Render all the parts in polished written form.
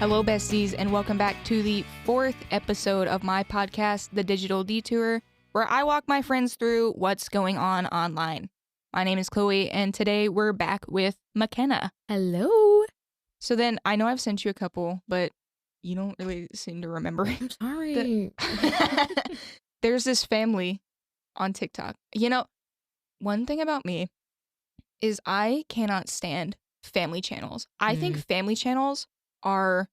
Hello, besties, and welcome back to the 4th episode of my podcast, The Digital Detour, where I walk my friends through what's going on online. My name is Chloe, and today we're back with McKenna. Hello. So then, I know I've sent you a couple, but you don't really seem to remember. I'm sorry. There's this family on TikTok. You know, one thing about me is I cannot stand family channels. I think family channels are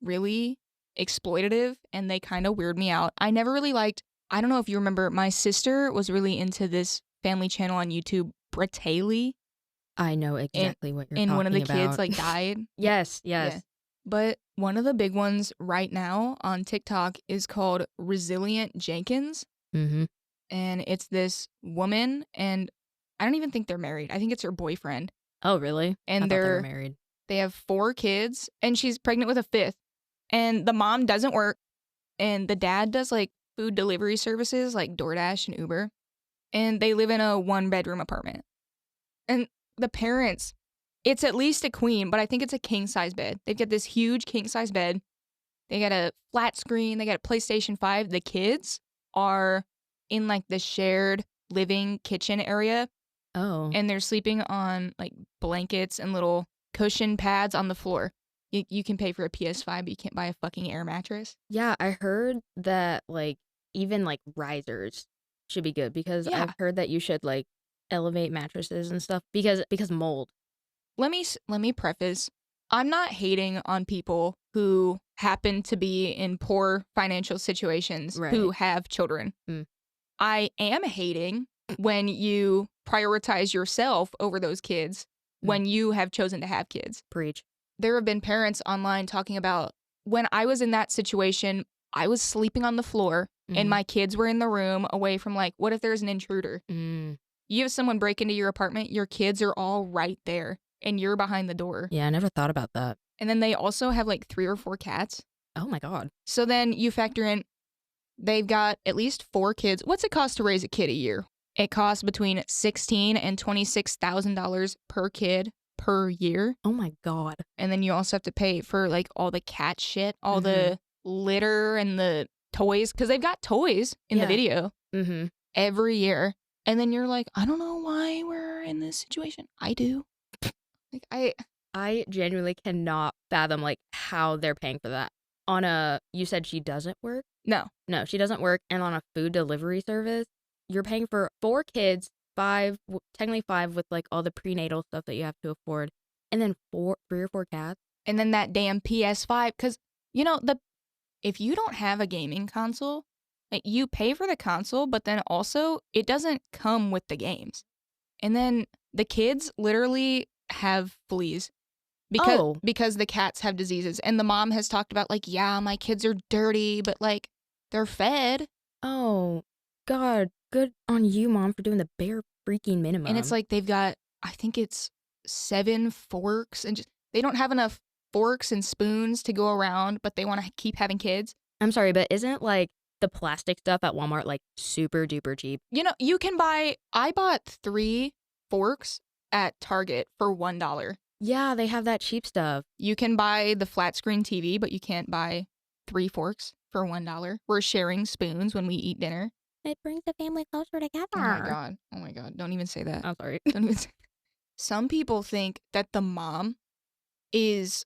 really exploitative and they kind of weird me out. I never really liked, I don't know if you remember, my sister was really into this family channel on YouTube, Bratayley. I know exactly what you're talking about. And one of the kids like died. Yes. Yeah. But one of the big ones right now on TikTok is called Resilient Jenkins. Mm-hmm. And it's this woman, and I don't even think they're married. I think it's her boyfriend. Oh, really? And I thought they were married. They have 4 kids, and she's pregnant with a 5th. And the mom doesn't work, and the dad does like food delivery services like DoorDash and Uber. And they live in a 1-bedroom apartment. And the parents, it's at least a queen, but I think it's a king-size bed. They've got this huge king-size bed. They got a flat screen. They got a PlayStation 5. The kids are in like the shared living kitchen area. Oh. And they're sleeping on like blankets and little cushion pads on the floor. You can pay for a PS5, but you can't buy a fucking air mattress. Yeah, I heard that like even like risers should be good because I've heard that you should like elevate mattresses and stuff because mold. Let me preface, I'm not hating on people who happen to be in poor financial situations who have children. I am hating when you prioritize yourself over those kids when you have chosen to have kids. Preach. There have been parents online talking about when I was in that situation, I was sleeping on the floor and my kids were in the room away from like, what if there's an intruder? You have someone break into your apartment, your kids are all right there and you're behind the door. Yeah, I never thought about that. And then they also have like 3 or 4 cats. Oh my God. So then you factor in, they've got at least 4 kids. What's it cost to raise a kid a year? It costs between $16,000 and $26,000 per kid per year. Oh my God. And then you also have to pay for like all the cat shit, all the litter and the toys, because they've got toys in the video every year. And then you're like, I don't know why we're in this situation. I do. Like I genuinely cannot fathom like how they're paying for that. You said she doesn't work? No, she doesn't work. And on a food delivery service, you're paying for 4 kids, 5, technically 5 with like all the prenatal stuff that you have to afford, and then 3 or 4 cats. And then that damn PS5, because you know if you don't have a gaming console, like you pay for the console, but then also it doesn't come with the games. And then the kids literally have fleas because the cats have diseases. And the mom has talked about like, yeah, my kids are dirty, but like they're fed. Oh God, good on you, Mom, for doing the bare freaking minimum. And it's like they've got, I think it's 7 forks, and just they don't have enough forks and spoons to go around, but they want to keep having kids. I'm sorry, but isn't like the plastic stuff at Walmart like super duper cheap? You know, I bought 3 forks at Target for $1. Yeah, they have that cheap stuff. You can buy the flat screen TV, but you can't buy 3 forks for $1. We're sharing spoons when we eat dinner. It brings the family closer together. Oh my God. Don't even say that. I'm sorry. Don't even say that. Some people think that the mom is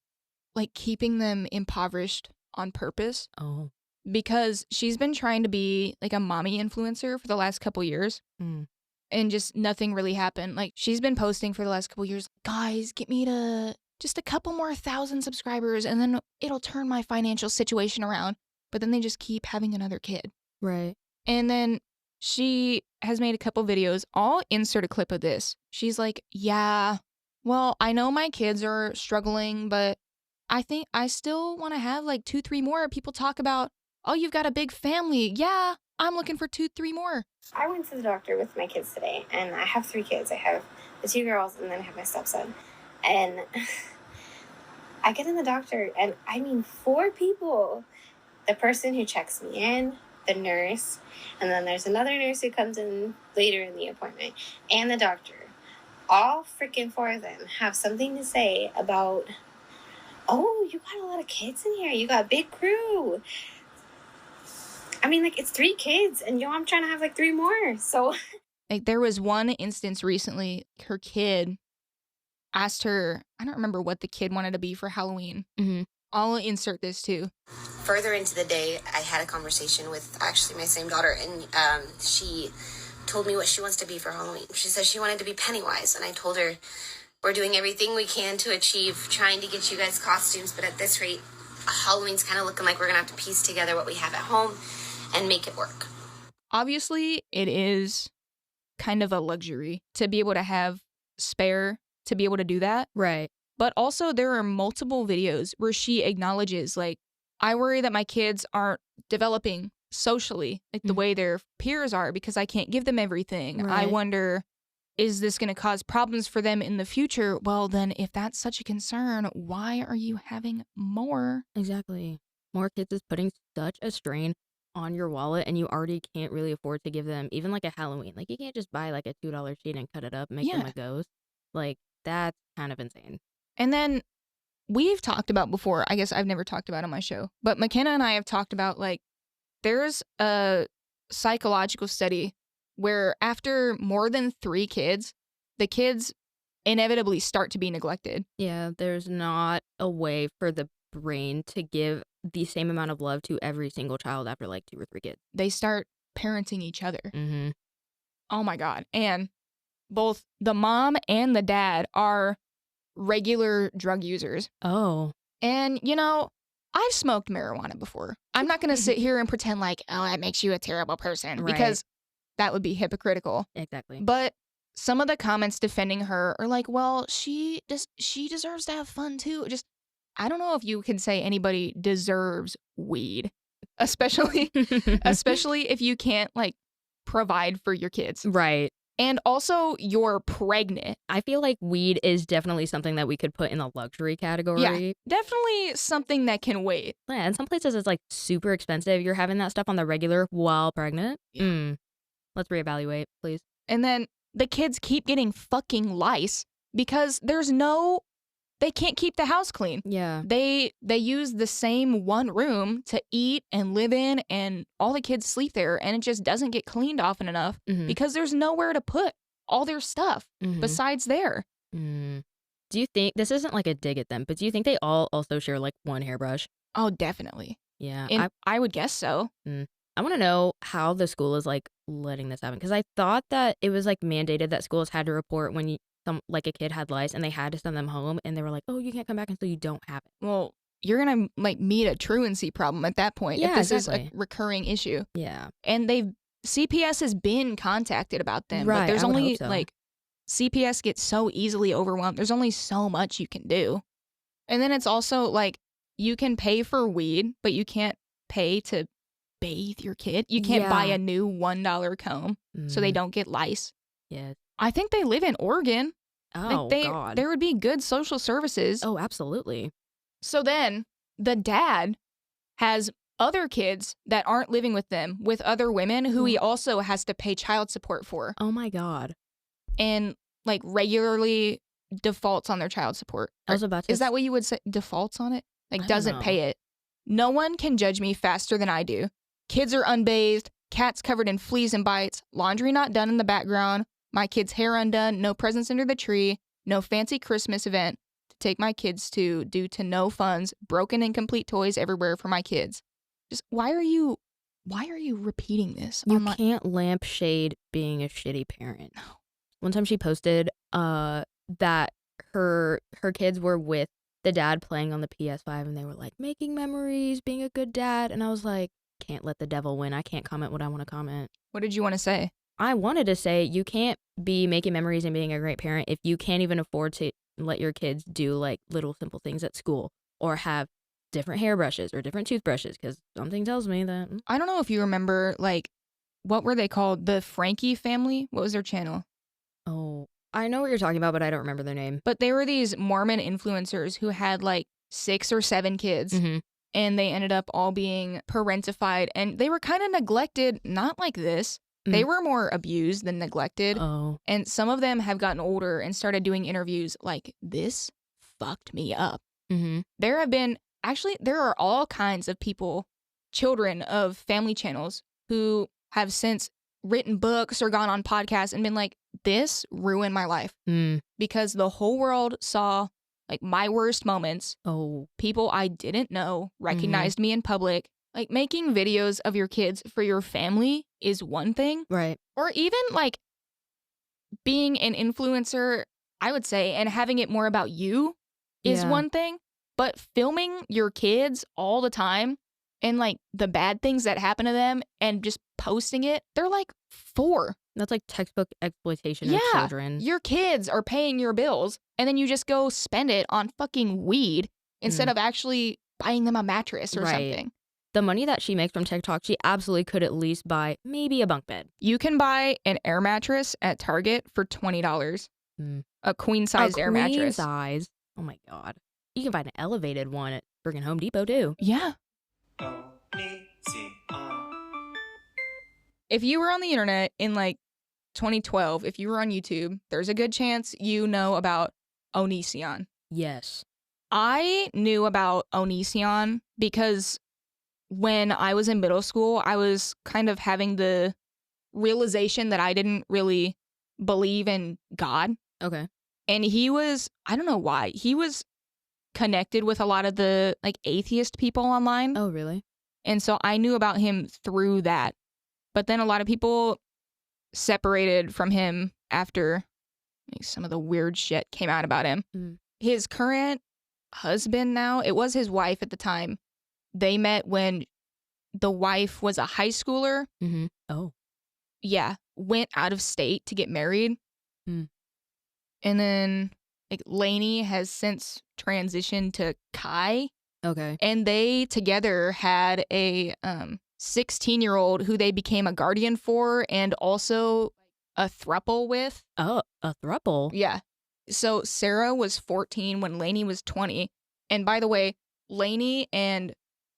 like keeping them impoverished on purpose. Oh. Because she's been trying to be like a mommy influencer for the last couple years. And just nothing really happened. Like she's been posting for the last couple years, guys, get me to just a couple more 1,000 subscribers and then it'll turn my financial situation around. But then they just keep having another kid. Right. And then she has made a couple videos. I'll insert a clip of this. She's like, yeah, well, I know my kids are struggling, but I think I still want to have like 2, 3 more. People talk about, oh, you've got a big family. Yeah, I'm looking for 2, 3 more. I went to the doctor with my kids today, and I have 3 kids. I have the 2 girls, and then I have my stepson. And I get in the doctor, and I mean 4 people. The person who checks me in, the nurse, and then there's another nurse who comes in later in the appointment, and the doctor. All freaking 4 of them have something to say about oh, you got a lot of kids in here. You got a big crew. I mean, like, it's 3 kids, and I'm trying to have like 3 more. So Like, there was one instance recently, her kid asked her, I don't remember what the kid wanted to be for Halloween. Mm-hmm. I'll insert this too. Further into the day, I had a conversation with actually my same daughter, and she told me what she wants to be for Halloween. She said she wanted to be Pennywise, and I told her we're doing everything we can to achieve trying to get you guys costumes, but at this rate, Halloween's kind of looking like we're going to have to piece together what we have at home and make it work. Obviously, it is kind of a luxury to be able to have spare to be able to do that. Right. But also, there are multiple videos where she acknowledges, like, I worry that my kids aren't developing socially like the way their peers are because I can't give them everything. I Right. wonder, is this going to cause problems for them in the future? Well, then, if that's such a concern, why are you having more? Exactly. More kids is putting such a strain on your wallet, and you already can't really afford to give them even like a Halloween. Like, you can't just buy like a $2 sheet and cut it up and make them Yeah. a ghost. Like, that's kind of insane. And then we've talked about before, I guess I've never talked about on my show, but McKenna and I have talked about, like, there's a psychological study where after more than 3 kids, the kids inevitably start to be neglected. Yeah, there's not a way for the brain to give the same amount of love to every single child after like 2 or 3 kids. They start parenting each other. Mm-hmm. Oh my God. And both the mom and the dad are regular drug users. Oh. And, I've smoked marijuana before. I'm not going to sit here and pretend like, oh, that makes you a terrible person, Right. because that would be hypocritical. Exactly. But some of the comments defending her are like, well, she deserves to have fun too. Just, I don't know if you can say anybody deserves weed, especially if you can't like provide for your kids. Right. And also you're pregnant. I feel like weed is definitely something that we could put in the luxury category. Yeah, definitely something that can wait. Yeah, in some places it's like super expensive. You're having that stuff on the regular while pregnant. Yeah. Let's reevaluate, please. And then the kids keep getting fucking lice because they can't keep the house clean. Yeah. They use the same one room to eat and live in, and all the kids sleep there, and it just doesn't get cleaned often enough Mhm. because there's nowhere to put all their stuff Mhm. besides there. Do you think, this isn't like a dig at them, but do you think they all also share like one hairbrush? Oh, definitely. Yeah. And I would guess so. I want to know how the school is like letting this happen, because I thought that it was like mandated that schools had to report when like a kid had lice and they had to send them home, and they were like, oh, you can't come back until you don't have it. Well, you're going to like meet a truancy problem at that point if Yeah, this exactly. is a recurring issue. Yeah. And CPS has been contacted about them, Right, but there's I would only hope so. like CPS gets so easily overwhelmed. There's only so much you can do. And then it's also like you can pay for weed, but you can't pay to bathe your kid. You can't buy Yeah. a new $1 comb so they don't get lice. Yes. I think they live in Oregon. Oh, Like God. there would be good social services. Oh, absolutely. So then the dad has other kids that aren't living with them with other women who he also has to pay child support for, Oh, my God. and like regularly defaults on their child support. I was about to Is that what you would say? Defaults on it? I Like don't doesn't know. pay it. No one can judge me faster than I do. Kids are unbathed, cats covered in fleas and bites, laundry not done in the background, my kid's hair undone, no presents under the tree, no fancy Christmas event to take my kids to due to no funds, broken and complete toys everywhere for my kids. Just why are you repeating this? You online? can't lampshade being a shitty parent. One time she posted that her kids were with the dad playing on the PS5, and they were like making memories, being a good dad, and I was like, can't let the devil win. I can't comment what I want to comment. What did you want to say? I wanted to say you can't be making memories and being a great parent if you can't even afford to let your kids do like little simple things at school or have different hairbrushes or different toothbrushes, because something tells me that. I don't know if you remember, like, what were they called? The Frankie family? What was their channel? Oh, I know what you're talking about, but I don't remember their name. But they were these Mormon influencers who had like 6 or 7 kids, and they ended up all being parentified, and they were kind of neglected, not like this. They were more abused than neglected. Oh. And some of them have gotten older and started doing interviews like, this fucked me up. Mm-hmm. There are all kinds of people, children of family channels, who have since written books or gone on podcasts and been like, this ruined my life. Because the whole world saw like my worst moments. Oh. People I didn't know recognized me in public. Like, making videos of your kids for your family is one thing. Right. Or even like being an influencer, I would say, and having it more about you is one thing. But filming your kids all the time and like the bad things that happen to them and just posting it, they're like 4. That's like textbook exploitation of children. Your kids are paying your bills and then you just go spend it on fucking weed instead of actually buying them a mattress or something. The money that she makes from TikTok, she absolutely could at least buy maybe a bunk bed. You can buy an air mattress at Target for $20. A queen size air mattress. Queen size. Oh my God. You can buy an elevated one at friggin' Home Depot too. Yeah. If you were on the internet in like 2012, if you were on YouTube, there's a good chance you know about Onision. Yes. I knew about Onision because when I was in middle school, I was kind of having the realization that I didn't really believe in God. Okay. And he was, I don't know why, he was connected with a lot of the like atheist people online. Oh, really? And so I knew about him through that. But then a lot of people separated from him after like, some of the weird shit came out about him. His current husband now, it was his wife at the time. They met when the wife was a high schooler. Oh. Yeah. Went out of state to get married. And then like Lainey has since transitioned to Kai. Okay. And they together had a 16-year-old who they became a guardian for and also a throuple with. Oh, a throuple? Yeah. So Sarah was 14 when Lainey was 20. And by the way, Lainey and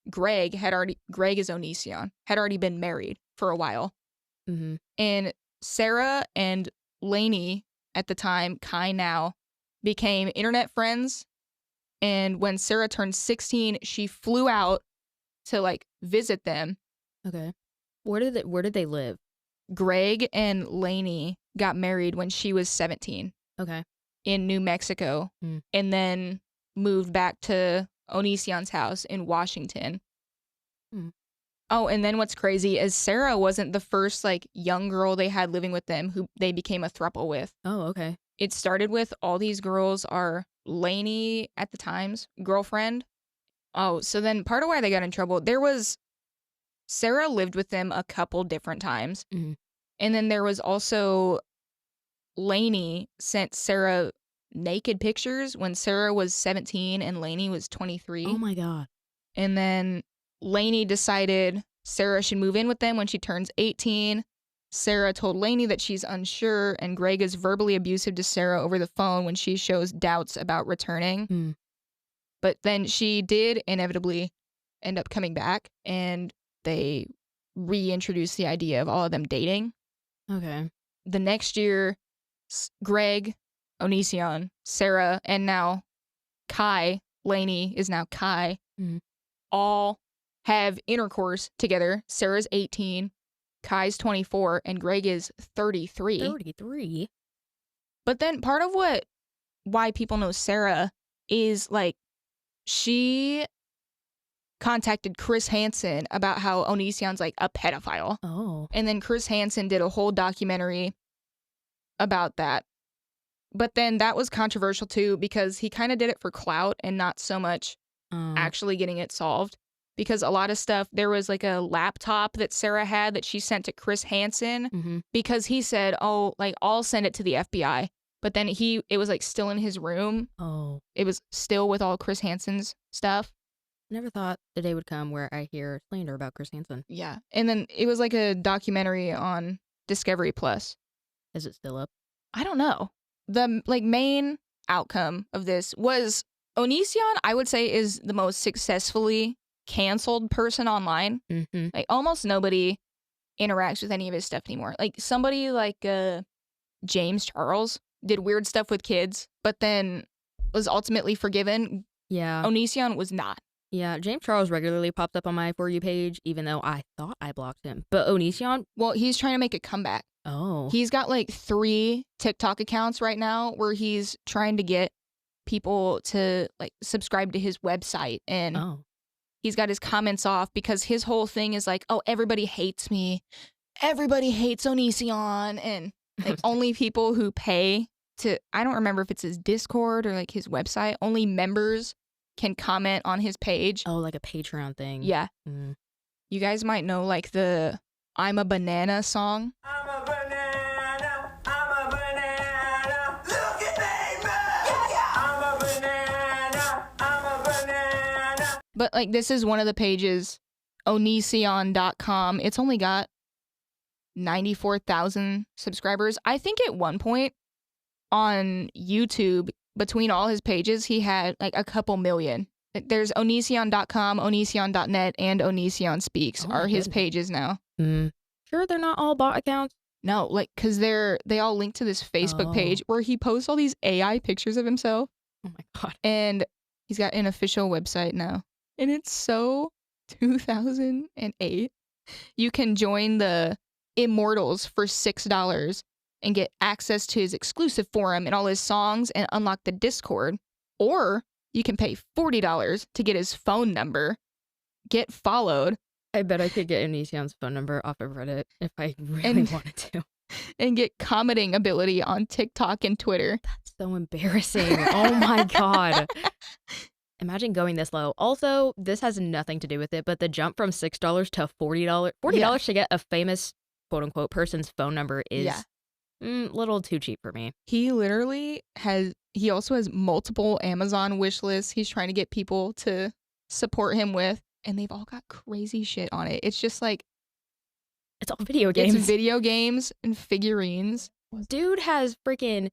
Greg is Onision, had already been married for a while. And Sarah and Lainey at the time, Kai now, became internet friends. And when Sarah turned 16, she flew out to like visit them. Okay. Where did they live? Greg and Lainey got married when she was 17. Okay. In New Mexico. And then moved back to Onision's house in Washington. Oh, and then what's crazy is Sarah wasn't the first like young girl they had living with them who they became a throuple with. Oh, okay. It started with all these girls are Lainey at the time's girlfriend. Oh, so then part of why they got in trouble, Sarah lived with them a couple different times. And then there was also Lainey sent Sarah naked pictures when Sarah was 17 and Lainey was 23. Oh my God. And then Lainey decided Sarah should move in with them when she turns 18. Sarah told Lainey that she's unsure, and Greg is verbally abusive to Sarah over the phone when she shows doubts about returning. But then she did inevitably end up coming back, and they reintroduced the idea of all of them dating. Okay. The next year, Greg, Onision, Sarah, and now Kai, Lainey is now Kai, all have intercourse together. Sarah's 18, Kai's 24, and Greg is 33. 33? But then part of why people know Sarah is like she contacted Chris Hansen about how Onision's like a pedophile. Oh. And then Chris Hansen did a whole documentary about that. But then that was controversial too because he kind of did it for clout and not so much actually getting it solved. Because a lot of stuff, there was like a laptop that Sarah had that she sent to Chris Hansen because he said, oh, like I'll send it to the FBI. But then it was like still in his room. Oh. It was still with all Chris Hansen's stuff. Never thought the day would come where I hear slander about Chris Hansen. Yeah. And then it was like a documentary on Discovery Plus. Is it still up? I don't know. The like main outcome of this was Onision, I would say, is the most successfully canceled person online. Like almost nobody interacts with any of his stuff anymore. Like somebody like James Charles did weird stuff with kids, but then was ultimately forgiven. Yeah. Onision was not. Yeah, James Charles regularly pops up on my For You page, even though I thought I blocked him. But Onision? Well, he's trying to make a comeback. Oh. He's got like 3 TikTok accounts right now where he's trying to get people to like subscribe to his website, and he's got his comments off because his whole thing is like, oh, everybody hates me. Everybody hates Onision, and like only people who pay to, I don't remember if it's his Discord or like his website, only members can comment on his page. Oh, like a Patreon thing. Yeah. You guys might know like the I'm a Banana song. I'm a banana, I'm a banana, look at me, man. Yeah. I'm a banana, I'm a banana. But like this is one of the pages, onision.com. It's only got 94,000 subscribers. I think at one point on YouTube, between all his pages, he had like a couple million. There's onision.com, onision.net, and Onision Speaks are his pages now. Sure they're not all bot accounts? No, like, because they all link to this Facebook page where he posts all these AI pictures of himself. Oh my God. And he's got an official website now. And it's so 2008. You can join the Immortals for $6 and get access to his exclusive forum and all his songs and unlock the Discord. Or you can pay $40 to get his phone number, get followed. I bet I could get Onision's phone number off of Reddit if I really wanted to. And get commenting ability on TikTok and Twitter. That's so embarrassing. Oh my God. Imagine going this low. Also, this has nothing to do with it, but the jump from $6 to $40 to get a famous quote unquote person's phone number is a little too cheap for me. He literally he also has multiple Amazon wish lists he's trying to get people to support him with, and they've all got crazy shit on it. It's just like, it's all video games. It's video games and figurines. Dude has freaking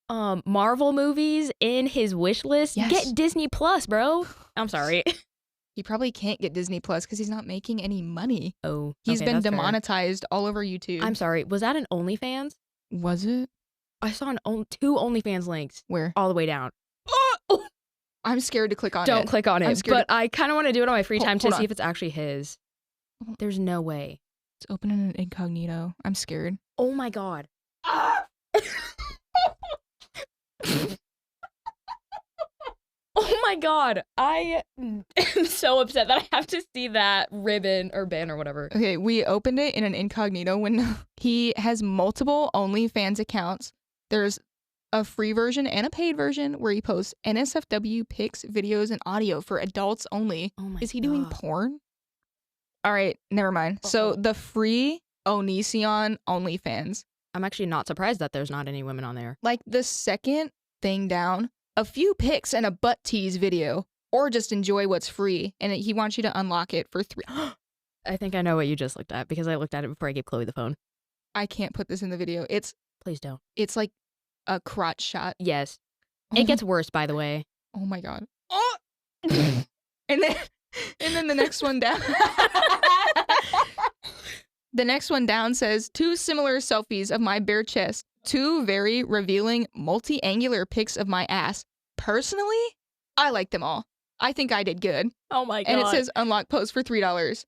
Marvel movies in his wish list. Yes. Get Disney Plus, bro. I'm sorry. He probably can't get Disney Plus because he's not making any money. Oh, he's been that's fair. demonetized all over YouTube. I'm sorry. Was that an OnlyFans? Was it? I saw 2 OnlyFans links. Where? All the way down. I'm scared to click on it. Don't click on it. But I kind of want to do it on my free time to see if it's actually his. There's no way. It's open in an incognito. I'm scared. Oh my God. Oh my God. I am so upset that I have to see that ribbon or ban or whatever. Okay, we opened it in an incognito window. He has multiple OnlyFans accounts. There's a free version and a paid version where he posts NSFW pics, videos, and audio for adults only. Oh my Is he doing porn? All right, never mind. So the free Onision OnlyFans. I'm actually not surprised that there's not any women on there. Like the second thing down, a few pics and a butt tease video, or just enjoy what's free. And he wants you to unlock it for $3. I think I know what you just looked at because I looked at it before I gave Chloe the phone. I can't put this in the video. Please don't. It's like a crotch shot. Yes. It gets worse, by the way. Oh my God. Oh! and then the next one down. The next one down says 2 similar selfies of my bare chest, 2 very revealing multi-angular pics of my ass. Personally, I like them all. I think I did good. Oh my God. And it says unlock post for $3.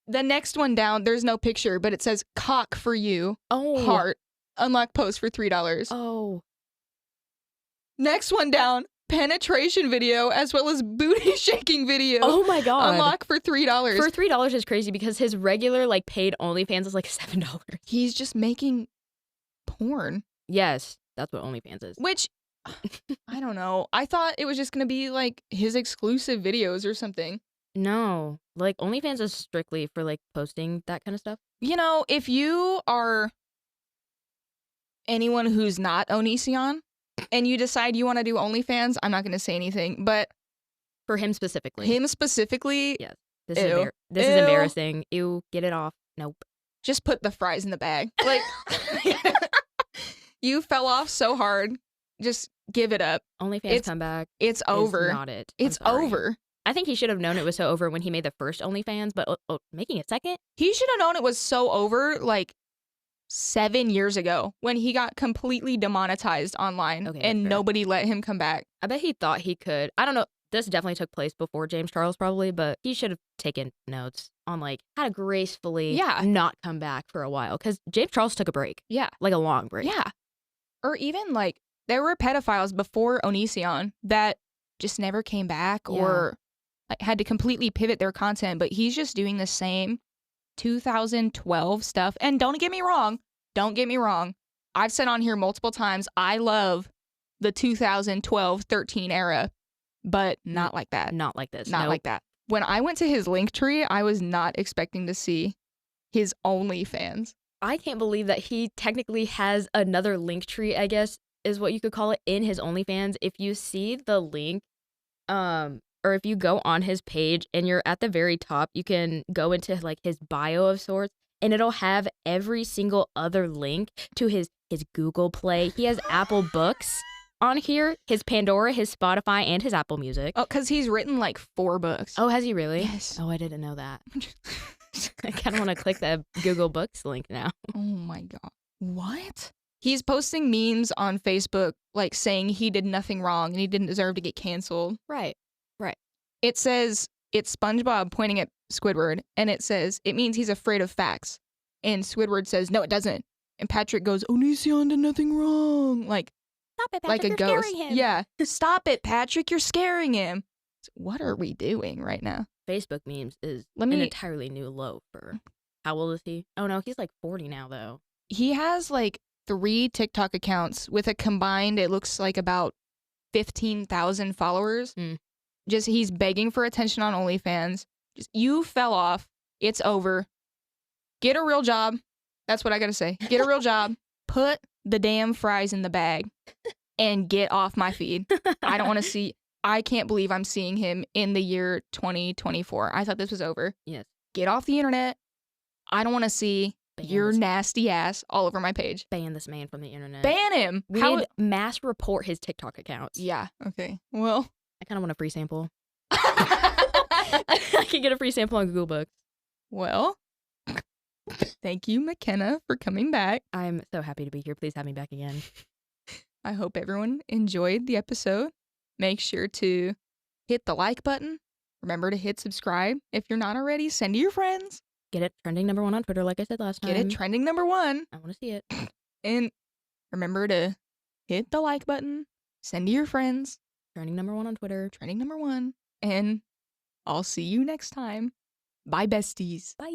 The next one down, there's no picture, but it says cock for you. Oh. Heart. Unlock post for $3. Oh. Next one down, penetration video as well as booty shaking video. Oh my God. Unlock for $3. For $3 is crazy because his regular like paid OnlyFans is like $7. He's just making porn. Yes, that's what OnlyFans is. Which, I don't know. I thought it was just going to be like his exclusive videos or something. No, like OnlyFans is strictly for like posting that kind of stuff. You know, if you are anyone who's not Onision and you decide you want to do OnlyFans, I'm not going to say anything, but for him specifically. Yes. This is embarrassing. Ew, get it off. Nope. Just put the fries in the bag. Like, you fell off so hard. Just give it up. OnlyFans comeback. It's over. Not it. It's over. I think he should have known it was so over when he made the first OnlyFans, but making a second? He should have known it was so over like 7 years ago when he got completely demonetized online and nobody let him come back. I bet he thought he could. I don't know. this definitely took place before James Charles probably, but he should have taken notes on like how to gracefully not come back for a while, because James Charles took a break. Yeah. Like a long break. Yeah. Or even like there were pedophiles before Onision that just never came back or like had to completely pivot their content, but he's just doing the same 2012 stuff. And don't get me wrong. I've said on here multiple times, I love the 2012-13 era, but not like that. Not like this. Not like that. When I went to his Linktree, I was not expecting to see his OnlyFans. I can't believe that he technically has another Linktree, I guess, is what you could call it, in his OnlyFans. If you see the link, or if you go on his page and you're at the very top, you can go into like his bio of sorts, and it'll have every single other link to his Google Play. He has Apple Books on here, his Pandora, his Spotify, and his Apple Music. Oh, because he's written like 4 books. Oh, has he really? Yes. Oh, I didn't know that. I kind of want to click the Google Books link now. Oh my God. What? He's posting memes on Facebook like saying he did nothing wrong and he didn't deserve to get canceled. Right. It says it's SpongeBob pointing at Squidward, and it says it means he's afraid of facts. And Squidward says, no, it doesn't. And Patrick goes, Onision did nothing wrong. Like, Stop it, like Patrick, a you're ghost. scaring him. Yeah. Stop it, Patrick. You're scaring him. So what are we doing right now? Facebook memes is Let me- an entirely new low for, how old is he? Oh no, he's like 40 now though. He has like 3 TikTok accounts with a combined, it looks like about 15,000 followers. Mm. Just he's begging for attention on OnlyFans. Just you fell off. It's over. Get a real job. That's what I gotta say. Get a real job. Put the damn fries in the bag and get off my feed. I don't want to see. I can't believe I'm seeing him in the year 2024. I thought this was over. Yes. Get off the internet. I don't want to see your nasty ass all over my page. Ban this man from the internet. Ban him. We How- need mass report his TikTok accounts. Yeah. Okay. Well. I kind of want a free sample. I can get a free sample on Google Books. Well, thank you, McKenna, for coming back. I'm so happy to be here. Please have me back again. I hope everyone enjoyed the episode. Make sure to hit the like button. Remember to hit subscribe. If you're not already, send to your friends. Get it trending #1 on Twitter, like I said last time. Get it trending #1. I want to see it. And remember to hit the like button. Send to your friends. Trending #1 on Twitter. Trending #1. And I'll see you next time. Bye, besties. Bye.